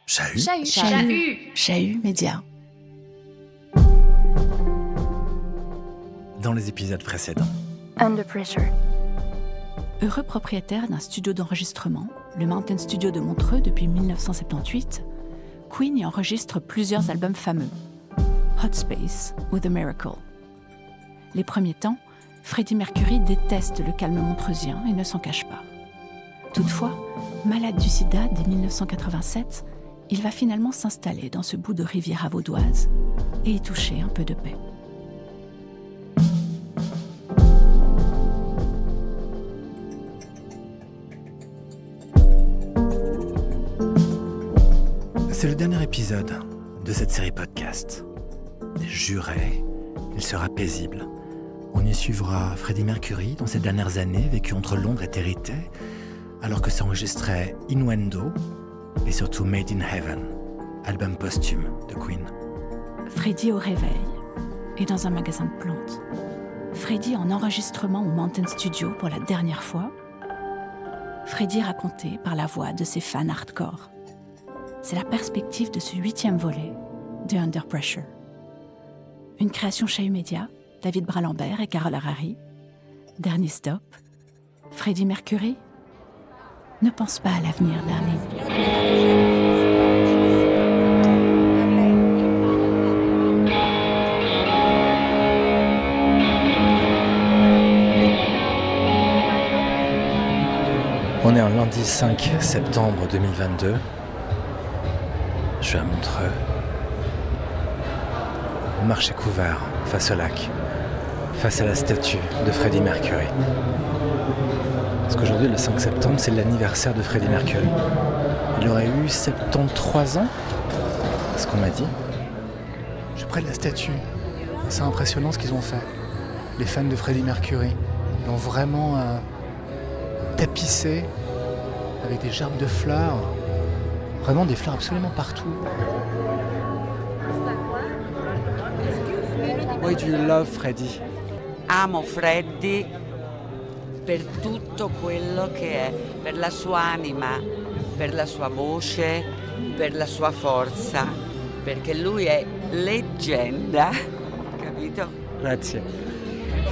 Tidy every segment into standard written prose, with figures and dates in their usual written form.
Chahut Média. Dans les épisodes précédents. Under Pressure. Heureux propriétaire d'un studio d'enregistrement, le Mountain Studio de Montreux depuis 1978, Queen y enregistre plusieurs albums fameux, Hot Space ou The Miracle. Les premiers temps, Freddie Mercury déteste le calme montreusien et ne s'en cache pas. Toutefois, malade du sida dès 1987, il va finalement s'installer dans ce bout de Riviera vaudoise et y toucher un peu de paix. C'est le dernier épisode de cette série podcast. Juré, il sera paisible. On y suivra Freddie Mercury dans ces dernières années vécues entre Londres et Territé, alors que s'enregistrait Innuendo et surtout Made in Heaven, album posthume de Queen. Freddie au réveil et dans un magasin de plantes. Freddie en enregistrement au Mountain Studio pour la dernière fois. Freddie raconté par la voix de ses fans hardcore. C'est la perspective de ce 8e volet de Under Pressure. Une création Chahut Média, David Bralambert et Carole Harary. Dernier stop, Freddie Mercury. Ne pense pas à l'avenir, darling. On est un lundi 5 septembre 2022. Je suis à Montreux. Le marché couvert, face au lac, face à la statue de Freddie Mercury. Parce qu'aujourd'hui, le 5 septembre, c'est l'anniversaire de Freddie Mercury. Il aurait eu 73 ans, c'est ce qu'on m'a dit. Je suis près de la statue. C'est impressionnant ce qu'ils ont fait. Les fans de Freddie Mercury l'ont vraiment tapissé avec des gerbes de fleurs. Vraiment des fleurs absolument partout. Why do you love Freddie? Amo Freddie per tutto quello che è, per la sua anima, per la sua voce, per la sua forza, perché lui è leggenda, capito? Grazie.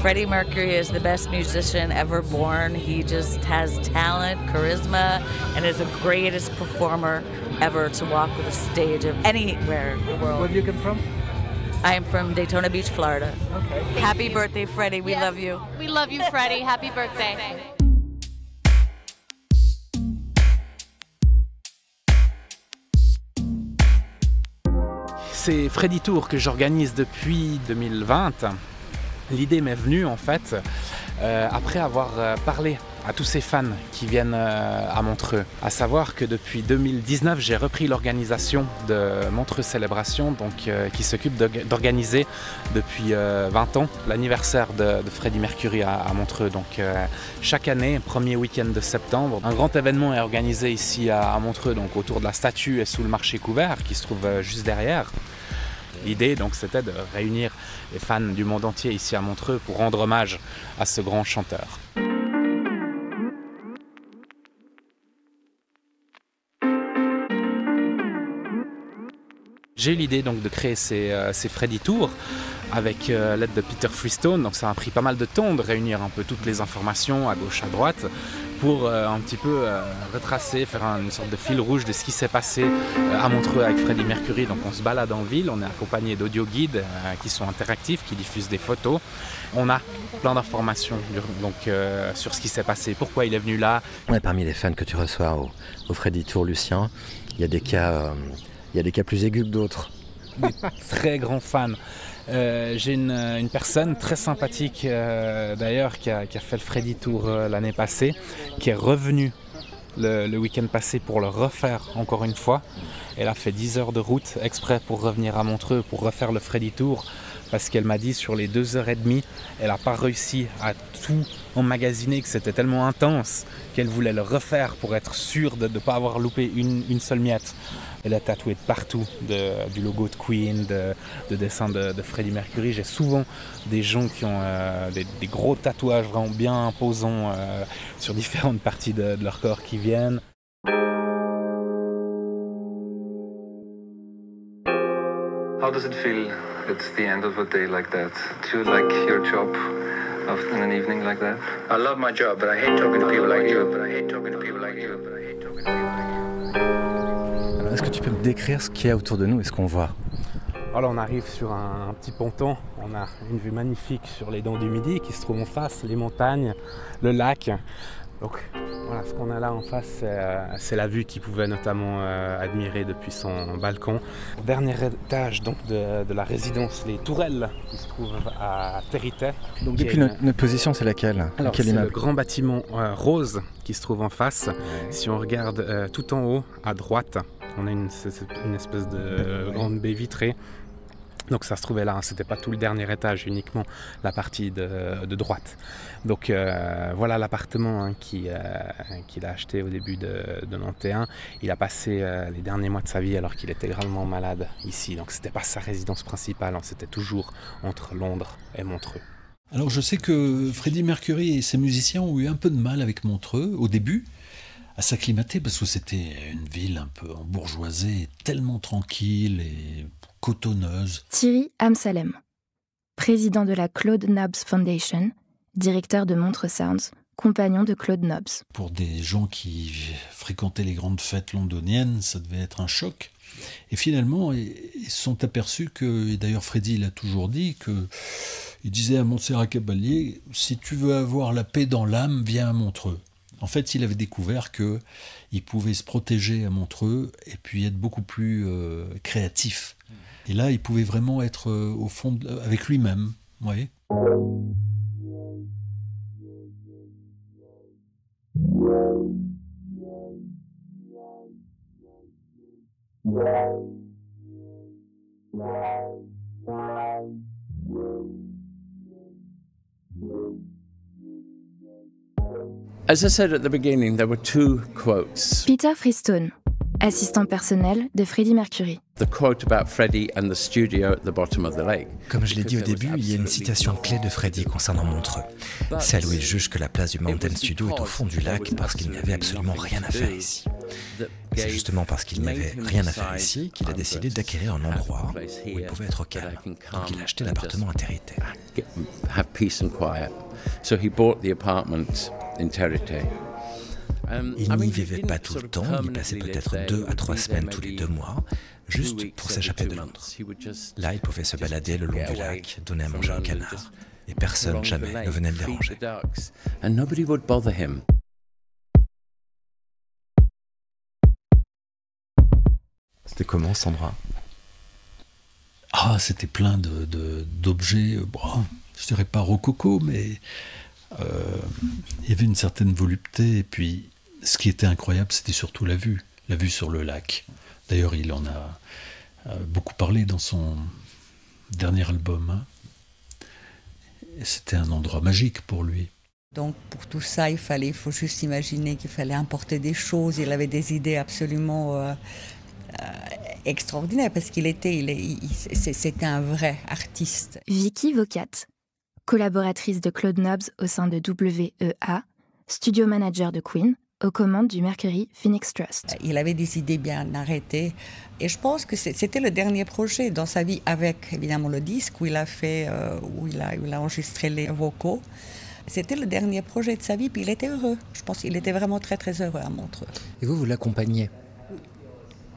Freddie Mercury is the best musician ever born. He just has talent, charisma, and is the greatest performer ever to walk with a stage of anywhere in the world. Where do you come from? I am from Daytona Beach, Florida. Okay. Happy birthday, Freddie. We love you. We love you, Freddie. Happy birthday. C'est Freddie Tour que j'organise depuis 2020. L'idée m'est venue en fait après avoir parlé à tous ces fans qui viennent à Montreux. À savoir que depuis 2019, j'ai repris l'organisation de Montreux Célébration, donc qui s'occupe d'organiser depuis 20 ans l'anniversaire de Freddie Mercury à Montreux. Donc chaque année, premier week-end de septembre, un grand événement est organisé ici à Montreux, donc autour de la statue et sous le marché couvert qui se trouve juste derrière. L'idée, donc, c'était de réunir les fans du monde entier ici à Montreux pour rendre hommage à ce grand chanteur. J'ai eu l'idée donc de créer ces Freddie Tours avec l'aide de Peter Freestone. Donc ça a pris pas mal de temps de réunir un peu toutes les informations à gauche, à droite pour un petit peu retracer, faire une sorte de fil rouge de ce qui s'est passé à Montreux avec Freddie Mercury. Donc on se balade en ville, on est accompagné d'audio guides qui sont interactifs, qui diffusent des photos. On a plein d'informations donc, sur ce qui s'est passé, pourquoi il est venu là. Ouais, parmi les fans que tu reçois au Freddie Tour, Lucien, il y a des cas plus aigus que d'autres. Des très grands fans. J'ai une personne très sympathique d'ailleurs qui a fait le Freddie Tour l'année passée, qui est revenue le week-end passé pour le refaire encore une fois. Elle a fait 10 heures de route exprès pour revenir à Montreux pour refaire le Freddie Tour parce qu'elle m'a dit sur les 2h30, elle n'a pas réussi à tout emmagasiner, que c'était tellement intense qu'elle voulait le refaire pour être sûre de ne pas avoir loupé une seule miette. Elle a tatoué de partout, du logo de Queen, de dessins de Freddie Mercury. J'ai souvent des gens qui ont des gros tatouages vraiment bien imposants sur différentes parties de leur corps qui viennent. 1 parmi les fans que tu reçois au Freddie Tour, Lucien, il y a des cas plus aigus que d'autres. Très grand fan. J'ai une personne très sympathique d'ailleurs qui a fait le Freddie Tour l'année passée, qui est revenue le week-end passé pour le refaire le Freddie Tour parce qu'elle m'a dit sur les 2h30, elle n'a pas réussi à tout emmagasiner, que c'était tellement intense qu'elle voulait le refaire pour être sûre de ne pas avoir loupé une seule miette. Elle a tatoué de partout, du logo de Queen, de dessins de Freddie Mercury. J'ai souvent des gens qui ont des gros tatouages vraiment bien imposants sur différentes parties de leur corps qui viennent. How does it feel at the end of a day like that? Do you like your job in an evening like that? I love my job, but I hate talking to people like you. Alors, est-ce que tu peux me décrire ce qu'il y a autour de nous et ce qu'on voit? Alors, on arrive sur un petit ponton, on a une vue magnifique sur les Dents du Midi qui se trouvent en face, les montagnes, le lac. Donc voilà, ce qu'on a là en face, c'est la vue qu'il pouvait notamment admirer depuis son balcon. Dernier étage donc, de la résidence Les Tourelles qui se trouve à Territet. Donc depuis notre position, c'est laquelle? Alors c'est le grand bâtiment rose qui se trouve en face. Ouais. Si on regarde tout en haut à droite, on a une espèce de grande baie vitrée. Donc ça se trouvait là, c'était pas tout le dernier étage, uniquement la partie de droite. Donc voilà l'appartement qu'il a acheté au début de 91. Il a passé les derniers mois de sa vie alors qu'il était gravement malade ici. Donc c'était pas sa résidence principale, c'était toujours entre Londres et Montreux. Alors je sais que Freddie Mercury et ses musiciens ont eu un peu de mal avec Montreux au début, à s'acclimater parce que c'était une ville un peu embourgeoisée, tellement tranquille et cotonneuse. Thierry Amsalem, président de la Claude Nobbs Foundation, directeur de Montreux Sounds, compagnon de Claude Nobbs. Pour des gens qui fréquentaient les grandes fêtes londoniennes, ça devait être un choc. Et finalement, ils se sont aperçus que, et d'ailleurs Freddie l'a toujours dit, il disait à Montserrat Caballé, si tu veux avoir la paix dans l'âme, viens à Montreux. En fait, il avait découvert qu'il pouvait se protéger à Montreux et puis être beaucoup plus créatif. Et là, il pouvait vraiment être au fond avec lui-même. Vous voyez ? As I said at the beginning, there were two quotes. Peter Freestone, assistant personnel de Freddie Mercury. The quote about Freddie and the studio at the bottom of the lake. Comme je l'ai dit au début, il y a une citation clé de Freddie concernant Montreux. Celle où il juge que la place du Mountain Studio est au fond du lac parce qu'il n'y avait absolument rien à faire ici. Et c'est justement parce qu'il n'y avait rien à faire ici qu'il a décidé d'acquérir un endroit où il pouvait être au calme. Donc il a acheté l'appartement à Territet. Have peace and quiet. So he bought the apartment in Territet. Il n'y vivait pas tout le temps, il y passait peut-être 2 à 3 semaines tous les 2 mois, juste pour s'échapper de Londres. Là, il pouvait se balader le long du lac, donner à manger un canard, et personne jamais ne venait le déranger. C'était comment cet endroit ? Ah, c'était plein d'objets, bon, je dirais pas rococo, mais il y avait une certaine volupté, et puis ce qui était incroyable, c'était surtout la vue sur le lac. D'ailleurs, il en a beaucoup parlé dans son dernier album. Hein. Et c'était un endroit magique pour lui. Donc pour tout ça, il faut juste imaginer qu'il fallait importer des choses. Il avait des idées absolument extraordinaires parce c'était un vrai artiste. Vicky Vocat, collaboratrice de Claude Nobbs au sein de WEA, studio manager de Queen, aux commandes du Mercury Phoenix Trust. Il avait des idées bien arrêtées et je pense que c'était le dernier projet dans sa vie avec évidemment le disque où il a enregistré les vocaux. C'était le dernier projet de sa vie puis il était heureux. Je pense qu'il était vraiment très très heureux à Montreux. Et vous l'accompagnez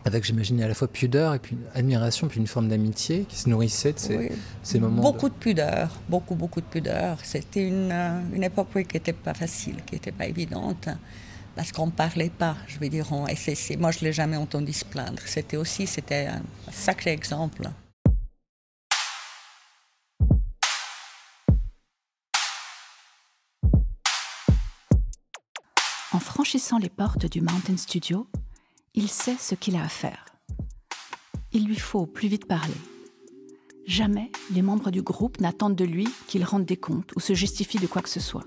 avec, j'imagine, à la fois pudeur et puis une admiration, puis une forme d'amitié qui se nourrissait de ces moments. Beaucoup de pudeur, beaucoup de pudeur. C'était une époque qui n'était pas facile, qui n'était pas évidente, parce qu'on ne parlait pas, je veux dire. Moi, je ne l'ai jamais entendu se plaindre. C'était un sacré exemple. En franchissant les portes du Mountain Studio, il sait ce qu'il a à faire. Il lui faut plus vite parler. Jamais les membres du groupe n'attendent de lui qu'il rende des comptes ou se justifie de quoi que ce soit.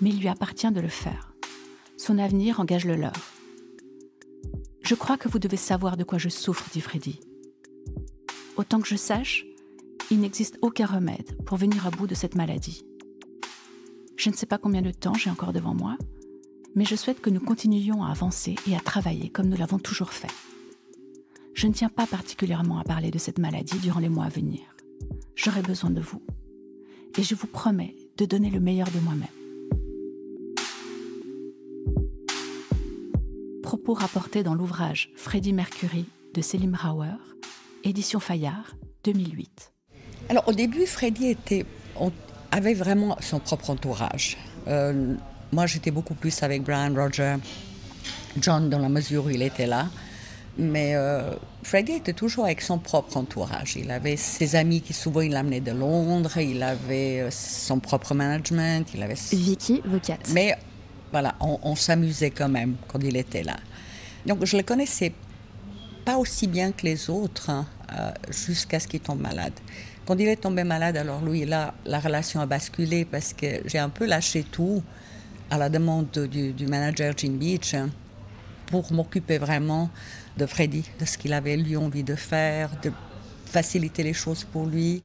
Mais il lui appartient de le faire. Son avenir engage le leur. Je crois que vous devez savoir de quoi je souffre, dit Freddie. Autant que je sache, il n'existe aucun remède pour venir à bout de cette maladie. Je ne sais pas combien de temps j'ai encore devant moi, mais je souhaite que nous continuions à avancer et à travailler comme nous l'avons toujours fait. Je ne tiens pas particulièrement à parler de cette maladie durant les mois à venir. J'aurai besoin de vous. Et je vous promets de donner le meilleur de moi-même. Propos rapportés dans l'ouvrage Freddie Mercury de Selim Rauer, édition Fayard, 2008. Alors au début, Freddie avait vraiment son propre entourage. Moi, j'étais beaucoup plus avec Brian, Roger, John, dans la mesure où il était là. Mais Freddie était toujours avec son propre entourage. Il avait ses amis qui souvent il l'amenait de Londres, il avait son propre management, il avait... Vicky, Vocat. Mais voilà, on s'amusait quand même quand il était là. Donc je le connaissais pas aussi bien que les autres, hein, jusqu'à ce qu'il tombe malade. Quand il est tombé malade, alors lui, là, la relation a basculé parce que j'ai un peu lâché tout à la demande du manager Jim Beach, hein, pour m'occuper vraiment de Freddie, de ce qu'il avait lui envie de faire, de faciliter les choses pour lui.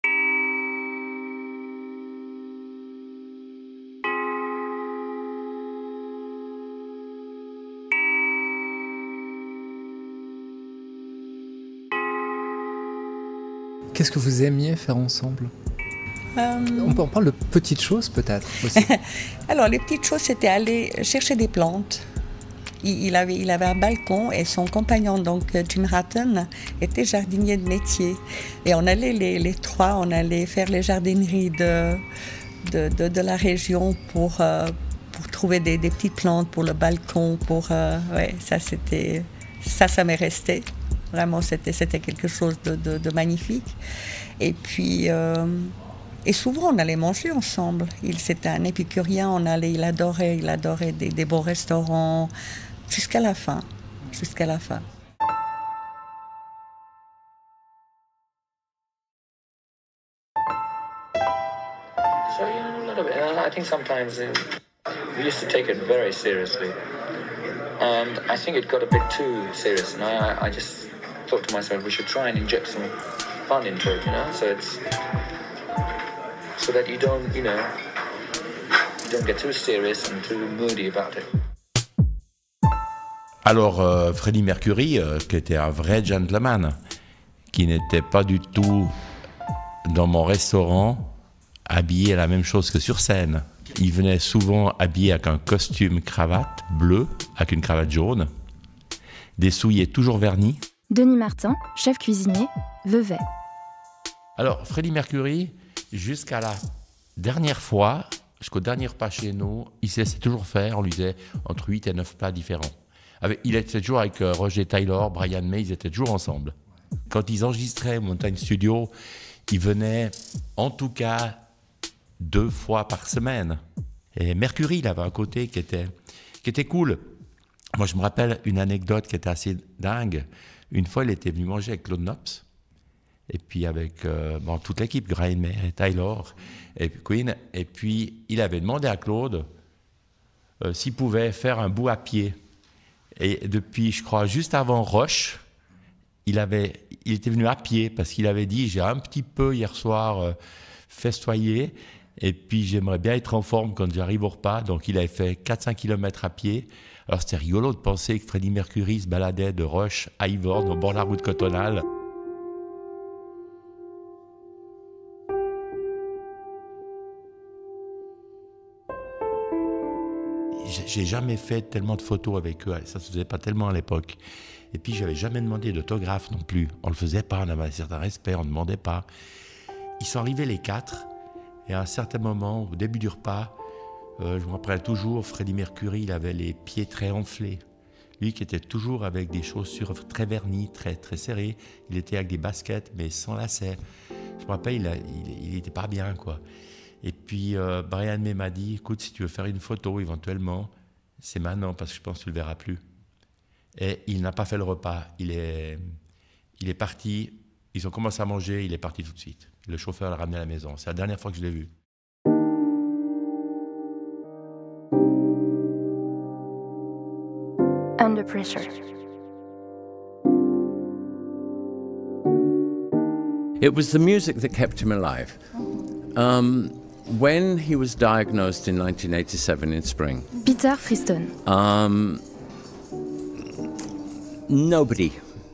Qu'est-ce que vous aimiez faire ensemble ? On parle de petites choses peut-être aussi. Alors les petites choses, c'était aller chercher des plantes. Il avait un balcon et son compagnon, donc Jim Hatton, était jardinier de métier. Et on allait les trois, on allait faire les jardineries de la région pour trouver des petites plantes pour le balcon. Ouais, ça m'est resté. Vraiment, c'était quelque chose de magnifique. Et puis, et souvent, on allait manger ensemble. C'était un épicurien, il adorait des bons restaurants. Jusqu'à la fin. So a little bit. I think sometimes we used to take it very seriously, and I think it got a bit too serious. And I just thought to myself, we should try and inject some fun into it, so that you don't get too serious and too moody about it. Alors, Freddie Mercury, qui était un vrai gentleman, qui n'était pas du tout dans mon restaurant habillé la même chose que sur scène. Il venait souvent habillé avec un costume cravate bleu, avec une cravate jaune, des souliers toujours vernis. Denis Martin, chef cuisinier, Vevey. Alors, Freddie Mercury, jusqu'à la dernière fois, jusqu'au dernier repas chez nous, il se laissait toujours faire, on lui disait entre 8 et 9 plats différents. Il était toujours avec Roger Taylor, Brian May, ils étaient toujours ensemble. Quand ils enregistraient au Mountain Studio, ils venaient en tout cas 2 fois par semaine. Et Mercury, il avait un côté qui était cool. Moi, je me rappelle une anecdote qui était assez dingue. Une fois, il était venu manger avec Claude Nobs, et puis avec toute l'équipe, Brian May, et Taylor, et puis Queen. Et puis, il avait demandé à Claude s'il pouvait faire un bout à pied. Et depuis, je crois, juste avant Roche, il était venu à pied parce qu'il avait dit « J'ai un petit peu hier soir festoyé et puis j'aimerais bien être en forme quand j'arrive au repas. » Donc il avait fait 4-5 km à pied. Alors c'était rigolo de penser que Freddie Mercury se baladait de Roche à Yvorde au bord de la route cantonale. J'ai jamais fait tellement de photos avec eux, ça se faisait pas tellement à l'époque. Et puis j'avais jamais demandé d'autographe non plus, on le faisait pas, on avait un certain respect, on ne demandait pas. Ils sont arrivés les 4, et à un certain moment, au début du repas, je me rappelle toujours, Freddie Mercury, il avait les pieds très enflés. Lui qui était toujours avec des chaussures très vernies, très, très serrées, il était avec des baskets mais sans lacets. Je me rappelle, il était pas bien, quoi. Et puis, Brian May m'a dit, écoute, si tu veux faire une photo éventuellement, c'est maintenant parce que je pense que tu ne le verras plus. Et il n'a pas fait le repas. Il est parti, ils ont commencé à manger, il est parti tout de suite. Le chauffeur l'a ramené à la maison. C'est la dernière fois que je l'ai vu. Under Pressure. It was the music that kept him alive. When he was diagnosed in 1987 in spring, Peter Friston. Nobody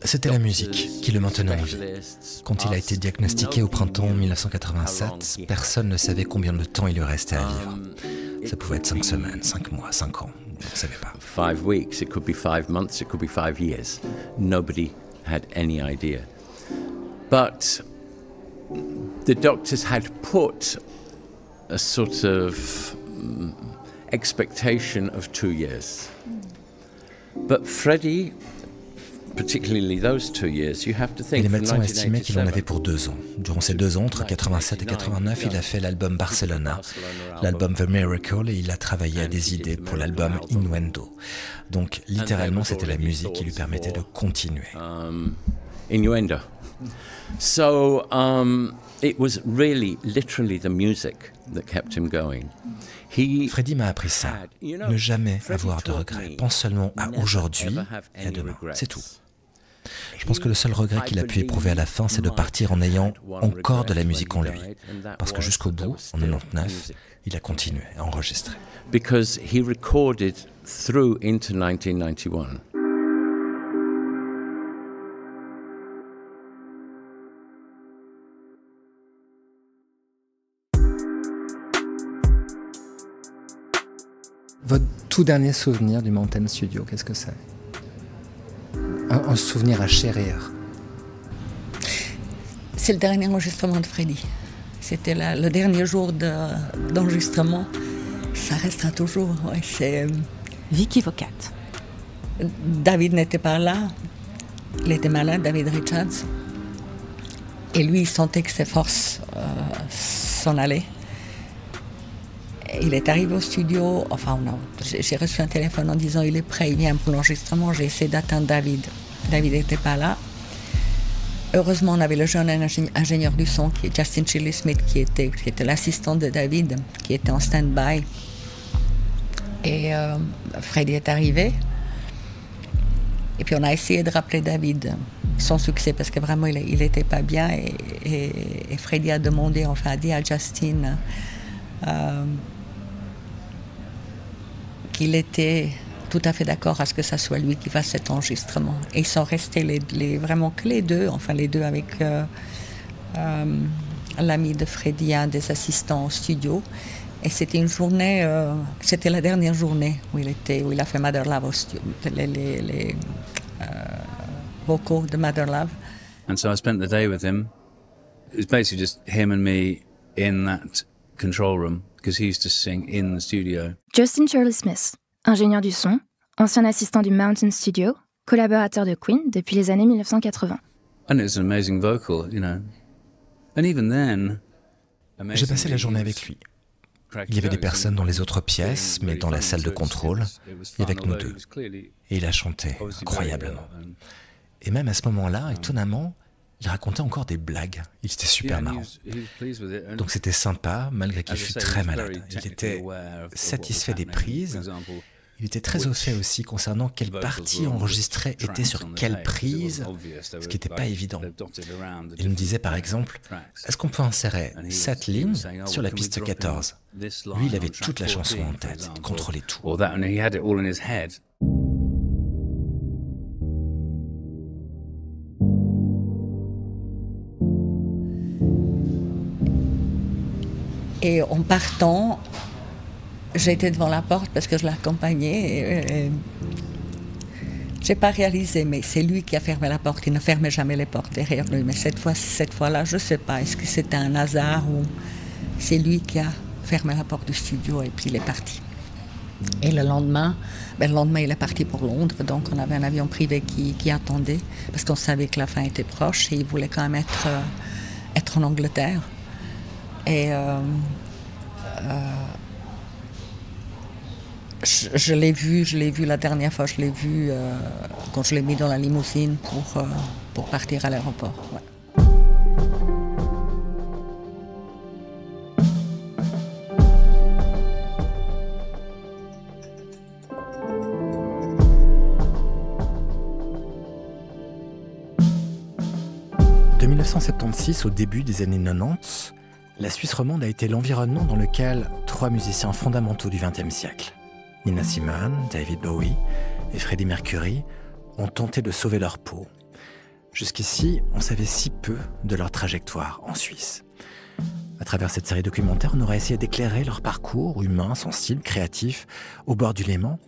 C'était la musique qui le maintenait en vie. Quand il a été diagnostiqué au printemps 1987, personne ne savait combien de temps il lui restait à vivre. Ça pouvait être 5 semaines, 5 mois, 5 ans, on ne savait pas. 5 weeks, it could be 5 months, it could be 5 years. Nobody had any idea. But the doctors had put a sort of expectation of 2 years. But Freddie, particularly those 2 years, you have to think. Et les médecins estimaient qu'il en avait pour 2 ans. Durant ces 2 ans, entre 87 et 89, il a fait l'album Barcelona, l'album The Miracle, et il a travaillé à des idées pour l'album Innuendo. Donc, littéralement, c'était la musique qui lui permettait de continuer. Innuendo. So, it was really, literally the music that kept him going. Freddie m'a appris ça. Ne jamais avoir de regrets. Pense seulement à aujourd'hui et à demain. C'est tout. Je pense que le seul regret qu'il a pu éprouver à la fin, c'est de partir en ayant encore de la musique en lui. Parce que jusqu'au bout, en 99, il a continué à enregistrer. Because he recorded through into 1991. Votre tout dernier souvenir du Mountain Studio, qu'est-ce que c'est ? Un souvenir à chérir. C'est le dernier enregistrement de Freddie. C'était le dernier jour d'enregistrement. Ça restera toujours. Ouais, c'est Vicky Vocat. David n'était pas là. Il était malade, David Richards. Et lui, il sentait que ses forces s'en allaient. Il est arrivé au studio, j'ai reçu un téléphone en disant il est prêt, il vient pour l'enregistrement. J'ai essayé d'atteindre David. David n'était pas là. Heureusement, on avait le jeune ingénieur du son, qui est Justin Shirley Smith, qui était l'assistant de David, qui était en stand-by. Et Freddie est arrivé. Et puis on a essayé de rappeler David, sans succès, parce que vraiment il n'était pas bien. Et Freddie a demandé, a dit à Justin qu'il était tout à fait d'accord à ce que ça soit lui qui fasse cet enregistrement. Et ils sont restés vraiment que les deux avec l'ami de Freddie, un des assistants au studio. Et c'était une journée, c'était la dernière journée où il a fait Mother Love au studio, les vocaux de Mother Love. And so I spent the day with him. It was basically just him and me in that control room, because he used to sing in the studio. Justin Shirley Smith, ingénieur du son, ancien assistant du Mountain Studio, collaborateur de Queen depuis les années 1980. And it's an amazing vocal, you know. And even then, j'ai passé la journée avec lui. Il y avait des personnes dans les autres pièces, mais dans la salle de contrôle, et avec nous deux. Et il a chanté incroyablement. Et même à ce moment-là, étonnamment, il racontait encore des blagues. Il était super marrant. Donc c'était sympa, malgré qu'il fût très malade. Il était satisfait des prises. Il était très au fait aussi concernant quelle partie enregistrée était sur quelle prise, ce qui n'était pas évident. Il me disait par exemple, est-ce qu'on peut insérer cette ligne sur la piste 14 ? Lui, il avait toute la chanson en tête, il contrôlait tout. Et en partant, j'étais devant la porte parce que je l'accompagnais. J'ai pas réalisé, mais c'est lui qui a fermé la porte. Il ne fermait jamais les portes derrière lui. Mais cette fois-là, je sais pas. Est-ce que c'était un hasard ou c'est lui qui a fermé la porte du studio et puis il est parti. Et le lendemain, il est parti pour Londres. Donc on avait un avion privé qui attendait parce qu'on savait que la fin était proche et il voulait quand même être en Angleterre. Et je l'ai vu la dernière fois, je l'ai vu quand je l'ai mis dans la limousine pour partir à l'aéroport. Ouais. De 1976 au début des années 90, la Suisse romande a été l'environnement dans lequel 3 musiciens fondamentaux du XXe siècle, Nina Simone, David Bowie et Freddie Mercury, ont tenté de sauver leur peau. Jusqu'ici, on savait si peu de leur trajectoire en Suisse. À travers cette série documentaire, on aura essayé d'éclairer leur parcours humain, sensible, créatif, au bord du Léman,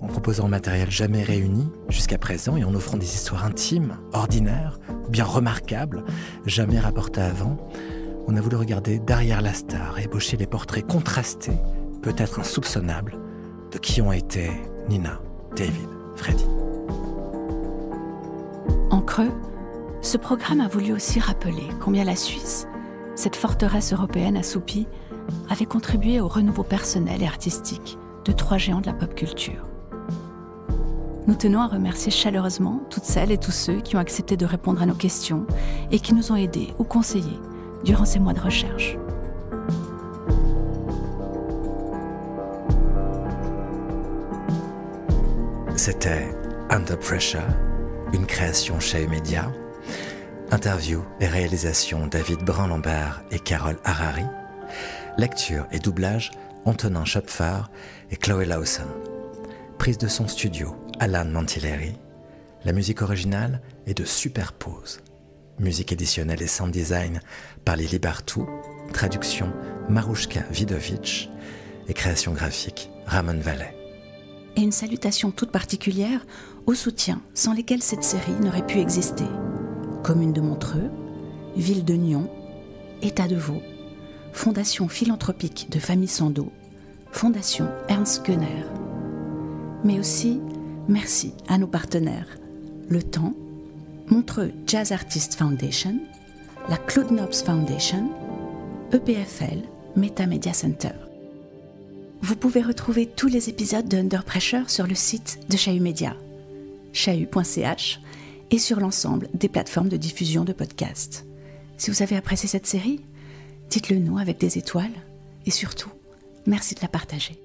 en proposant un matériel jamais réuni jusqu'à présent et en offrant des histoires intimes, ordinaires, bien remarquables, jamais rapportées avant. On a voulu regarder derrière la star et ébaucher les portraits contrastés, peut-être insoupçonnables, de qui ont été Nina, David, Freddie. En creux, ce programme a voulu aussi rappeler combien la Suisse, cette forteresse européenne assoupie, avait contribué au renouveau personnel et artistique de 3 géants de la pop culture. Nous tenons à remercier chaleureusement toutes celles et tous ceux qui ont accepté de répondre à nos questions et qui nous ont aidés ou conseillés durant ces mois de recherche. C'était Under Pressure, une création Chahut Média. Interview et réalisation David Brun-Lambert et Carole Harari. Lecture et doublage Antonin Schopfer et Chloé Lawson. Prise de son studio Alan Mantilleri. La musique originale est de Superpose. Musique éditionnelle et sound design par Lili Bartou. Traduction Marushka Vidovic. Et création graphique Ramon Vallet. Et une salutation toute particulière aux soutiens sans lesquels cette série n'aurait pu exister. Commune de Montreux, Ville de Nyon, État de Vaud, Fondation philanthropique de Famille Sando, Fondation Ernst Gönner. Mais aussi, merci à nos partenaires, Le Temps, Montreux Jazz Artist Foundation, la Claude Nobs Foundation, EPFL, Meta Media Center. Vous pouvez retrouver tous les épisodes de Under Pressure sur le site de Chahut Média, chahut.ch, et sur l'ensemble des plateformes de diffusion de podcasts. Si vous avez apprécié cette série, dites-le nous avec des étoiles et surtout, merci de la partager.